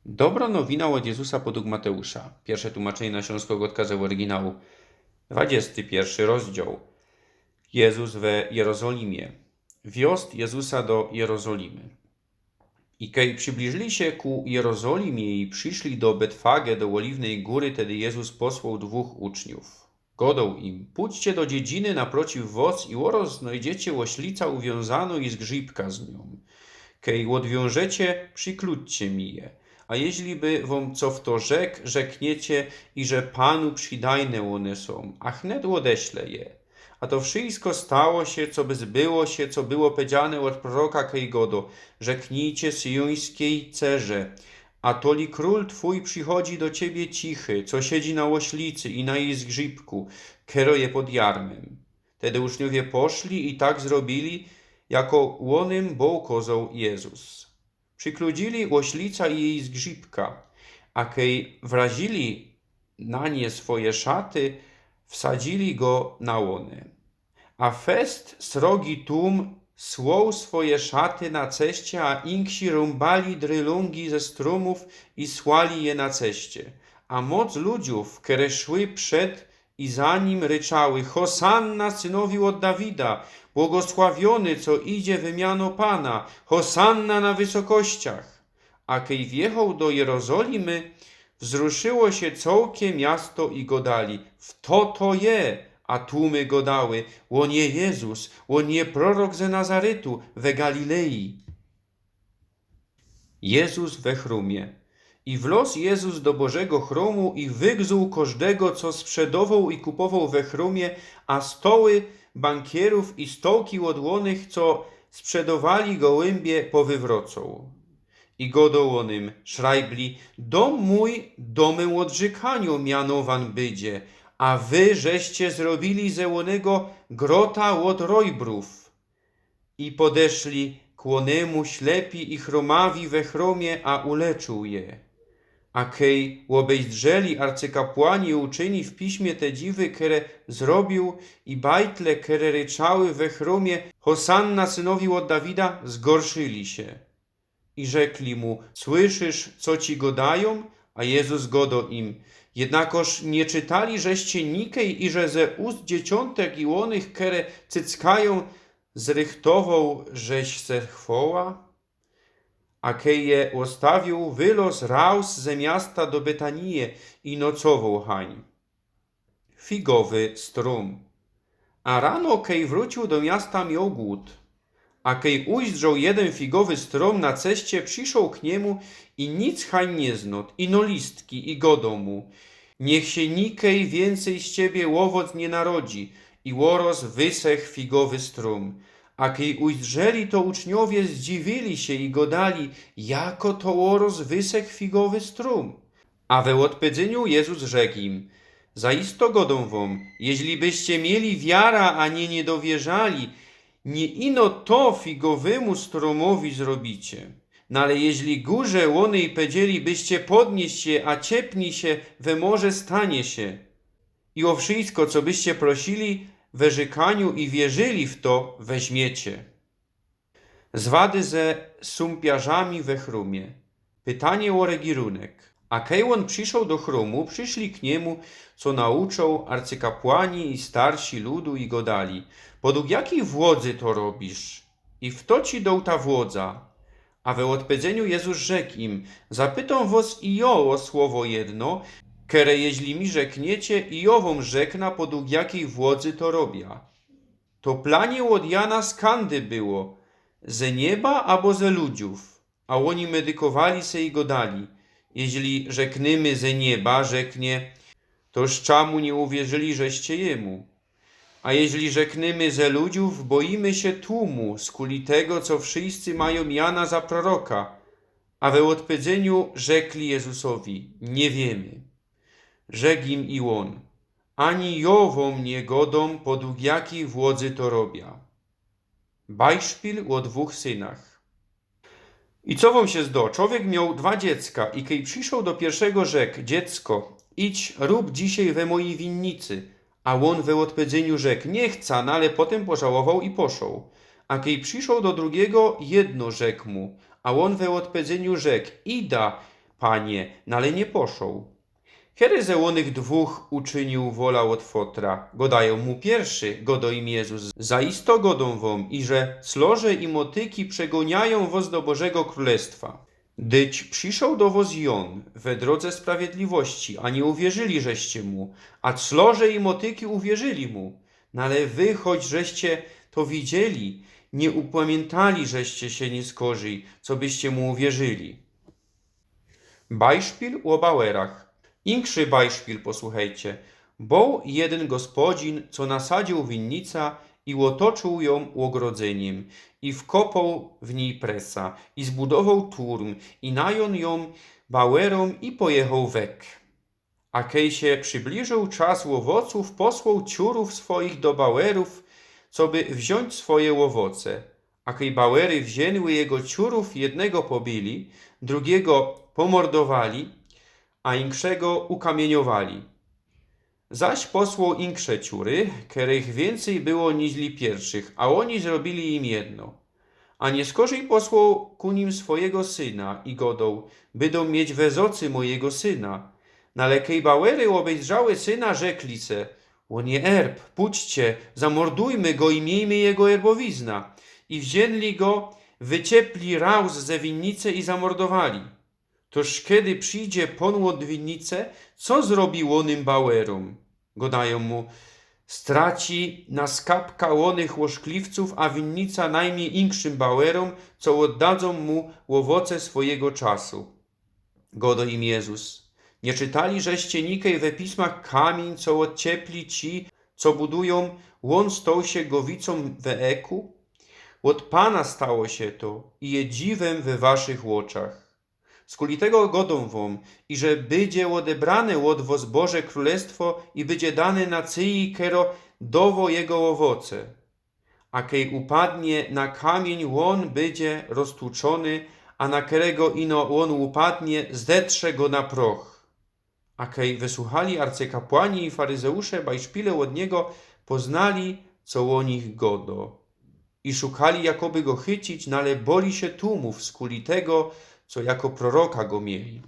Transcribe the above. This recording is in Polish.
Dobra nowina od Jezusa podług Mateusza. Pierwsze tłumaczenie na śląskiego odkazu oryginału. 21 rozdział. Jezus we Jerozolimie. Wjazd Jezusa do Jerozolimy. I kiedy przybliżyli się ku Jerozolimie i przyszli do Betfage, do Oliwnej Góry, tedy Jezus posłał dwóch uczniów. Godał im, pójdźcie do dziedziny naprotiv woz i oroz znajdziecie oślica uwiązaną i zgrzybka z nią. Kej odwiążecie, przykludźcie mi je. A jeśli by wam co w to rzekniecie i że Panu przydajne one są, a chnet odeślę je. A to wszystko stało się, co by zbyło się, co było powiedziane od proroka Kejgodo. Rzeknijcie syjońskiej cerze, a toli król twój przychodzi do ciebie cichy, co siedzi na oślicy i na jej zgrzybku, kieruje pod jarmem. Tedy uczniowie poszli i tak zrobili, jako łonym kozał Jezus. Przykludzili oślica i jej zgrzybka, a kej wrazili na nie swoje szaty, wsadzili go na łony. A fest srogi tłum słał swoje szaty na ceście, a inksi rąbali drylungi ze strumów i słali je na ceście. A moc ludziów, które szły przed i za nim ryczały: Hosanna synowi od Dawida, błogosławiony, co idzie wymiano Pana, Hosanna na wysokościach. A kiedy wjechał do Jerozolimy, wzruszyło się całkie miasto i godali: w to je, a tłumy godały: łonie Jezus, łonie prorok ze Nazarytu we Galilei. Jezus we chrumie. I wlos Jezus do Bożego chrumu i wygzuł każdego, co sprzedawał i kupował we chrumie, a stoły bankierów i stołki łodłonych, co sprzedawali gołębie, powywrocą. I godał onym szrajbli: dom mój domem odrzekaniu mianowan będzie, a wy żeście zrobili ze łonego grota od rojbrów. I podeszli k łonemu ślepi i chromawi we chromie, a uleczył je. A kej obejrzeli arcykapłani i uczyni w piśmie te dziwy, które zrobił, i bajtle, które ryczały we chromie: Hosanna synowi od Dawida, zgorszyli się. I rzekli mu: słyszysz, co ci godają? A Jezus godo im: jednakoż nie czytali żeście nikej, i że ze ust dzieciątek i łonych, które cyckają, zrychtował żeś se chwoła? A kej je ostawił, wylos raus ze miasta do Betanie i nocował hań. Figowy strum. A rano kej wrócił do miasta, miał głód. A kej ujrzał jeden figowy strom na ceście, przyszł k niemu i nic hań nie znot, i no listki, i godą mu: niech się nikej więcej z ciebie łowoc nie narodzi. I łoros wysech figowy strum. A kej ujrzeli to uczniowie, zdziwili się i godali: jako to łoros wysech figowy strum. A we odpowiedzeniu Jezus rzekł im: zaisto godą wam, jeśli byście mieli wiara, a nie niedowierzali, nie ino to figowemu stromowi zrobicie. No ale jeśli górze łonej powiedzielibyście: podnieść się, a ciepnij się, we morze stanie się. I o wszystko, co byście prosili we rzekaniu i wierzyli w to, weźmiecie. Zwady ze sumpiarzami we chrumie. Pytanie o regirunek. A kiedy on przyszedł do chrumu, przyszli k niemu, co nauczał arcykapłani i starsi ludu, i godali: podług jakiej włodzy to robisz? I w to ci dał ta włodza? A we odpowiedzeniu Jezus rzekł im: zapytam was i o słowo jedno, które jeśli mi rzekniecie, i ową rzekna, podług jakiej włodzy to robia. To planie od Jana skandy było, ze nieba albo ze ludziów, a oni medykowali se i godali: jeśli rzeknymy ze nieba, rzeknie, toż czamu nie uwierzyli żeście jemu. A jeśli rzeknymy ze ludziów, boimy się tłumu, skuli tego, co wszyscy mają Jana za proroka. A we odpowiedzeniu rzekli Jezusowi: nie wiemy. Rzekł im i on: ani jową nie godą, podług jakiej włodzy to robia. Bajszpil o dwóch synach. I co wam się zdo? Człowiek miał dwa dziecka i kiedy przyszedł do pierwszego, rzekł: dziecko, idź, rób dzisiaj we mojej winnicy. A on we odpowiedzeniu rzekł: nie chcę, no ale potem pożałował i poszedł. A kiedy przyszedł do drugiego, jedno rzekł mu, a on we odpowiedzeniu rzekł: ida, Panie, ale nie poszł. Kiedy onych dwóch uczynił wola od fotra, godają mu pierwszy, godo im Jezus, zaisto godą wam, i że cloże i motyki przegoniają was do Bożego Królestwa. Dyć przyszł do was Jon we drodze sprawiedliwości, a nie uwierzyli żeście mu, a cloże i motyki uwierzyli mu. Ale wy, choć żeście to widzieli, nie upamiętali żeście się nie skorzy, co byście mu uwierzyli. Beispiel o bauerach. Inkszy beispiel posłuchajcie. Był jeden gospodzin, co nasadził winnica i otoczył ją ogrodzeniem, i wkopał w niej presa, i zbudował turm, i najął ją bauerom i pojechał wek. A kiedy się przybliżył czas łowoców, posłał ciurów swoich do bauerów, co by wziąć swoje owoce. A kiedy bauery wzięły jego ciurów, jednego pobili, drugiego pomordowali, a inkrzego ukamieniowali. Zaś posłał inksze ciury, których więcej było niźli pierwszych, a oni zrobili im jedno. A nie skorzej posłał ku nim swojego syna i godał, bydą mieć wezocy mojego syna. Ale kiedy bauery obejrzały syna, rzekli se, o nie erb, pójdźcie, zamordujmy go i miejmy jego erbowizna. I wzięli go, wyciepli raus ze winnicy i zamordowali. Toż kiedy przyjdzie pon od winnice, co zrobił onym bauerom? Godają mu, straci na skapka onych łoszkliwców, a winnica najmniej inkszym bauerom, co oddadzą mu owoce swojego czasu. Godo im Jezus. Nie czytali żeście nikej we pismach kamień, co odciepli ci, co budują, łon stał się głowicą we eku? Od Pana stało się to i je dziwem we waszych oczach. Skuli tego godą wam, i że będzie odebrane od was Boże Królestwo i będzie dane na cyi, kero dowo jego owoce. A kej upadnie na kamień, łon będzie roztłuczony, a na którego ino łon upadnie, zdetrze go na proch. A kej wysłuchali arcykapłani i faryzeusze bajszpile od niego, poznali, co o nich godo. I szukali, jakoby go chycić, ale boli się tłumów, skuli tego, co jako proroka go mieli.